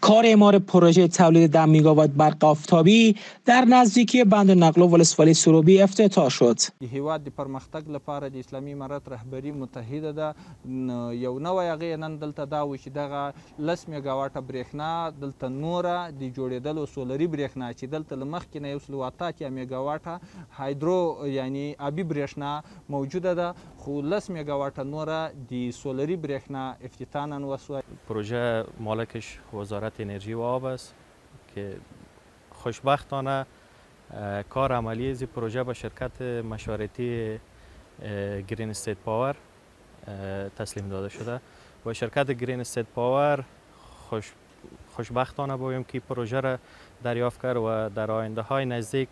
کار اعمار پروژه تولید 10 میگاوات برق آفتابی در نزدیکی بند نقل و ولسوالی سروبی افتتاح شد. هیواد د پرمختګ لپاره د اسلامي امارت رهبری متحده ده. یو نوی هغه نن دلته دا و چې دغه 10 میگاواټه برېښنا دلته نوره د جوړېدلو سولري برېښنا چې دلته له مخکې نه 188 میگاواټه هایدرو یعنی آبي برېښنا موجوده ده، خو 10 میگاواټه نوره د سولري برېښنا افتتاح نن وشوه. پروژه مالکش وزارت انرژی و آب است که خوشبختانه کار عملی از پروژه به شرکت مشورتی گرین استیت پاور تسلیم داده شده و شرکت گرین استیت پاور خوشبختانه بایم که پروژه را دریافت کرد و در آینده های نزدیک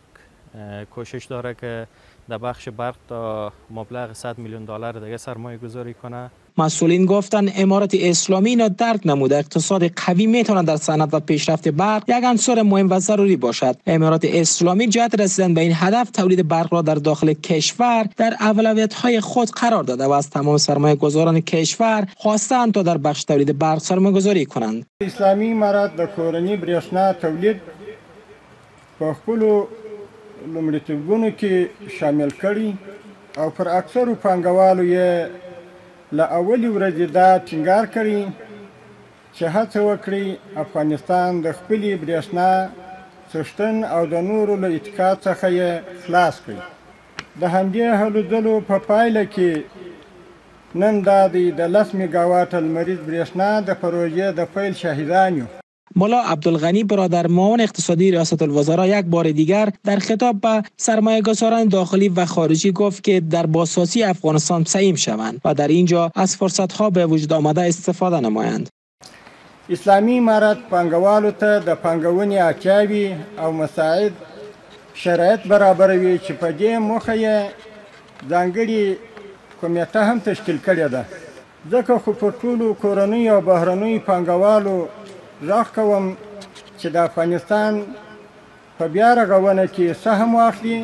کوشش داره که در بخش برق تا مبلغ 100 میلیون دلار دیگه سرمایه گذاری کنه. مسئولین گفتند امارت اسلامی اینا درک نموده اقتصاد قوی میتونه در صنعت و پیشرفت برق یک عنصر مهم و ضروری باشد. امارت اسلامی جهت رسیدن به این هدف تولید برق را در داخل کشور در اولویت‌های خود قرار داده و از تمام سرمایه‌گذاران کشور خواستند تا در بخش تولید برق سرمایه‌گذاری کنند. اسلامی امارت د کورنی برېښنا تولید په خپلو لومړیتوبونو کې شامل کړي او پر اکثرو پانګوالو یې له اولې ورځې دا ټینګار کړي چې هڅه وکړي افغانستان د خپلې برېښنا څښتن او د نورو له اتکا څخه یې خلاص کړي. د همدې هلو ځلو په پایله کې نن دا د 10 میگاواټه لمریز برېښنا د پروژې د پیل شاهدان یو. مولا عبدالغنی برادر معاون اقتصادی ریاست الوزراء یک بار دیگر در خطاب به سرمایه‌گذاران داخلی و خارجی گفت که در بازسازی افغانستان سهیم شوند و در اینجا از فرصت‌ها به وجود آمده استفاده نمایند. اسلامی امارت پانګوالو ته د پانګونې اړتیاوې او مساعد شرایط برابروي چې په دې موخه یې ځانګړې کمیټه هم تشکیل کړې ده. ځکه خو پر ټولو کورنیو او بهرنیو پانګوالو غږ کوم چې د افغانستان په بیا رغونه کې سهم واخلي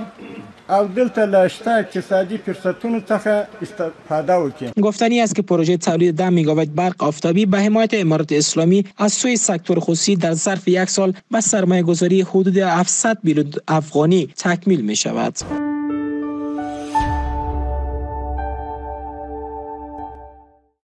او دلته له شته اقتصادي فرصتونو څخه استفاده وکړي. گفتنی است که پروژه تولید 10 میگاوات برق آفتابی به حمایت امارت اسلامی از سوی سکتور خصوصی در ظرف یک سال با سرمایه‌گذاری حدود 700 میلیون افغانی تکمیل می شود.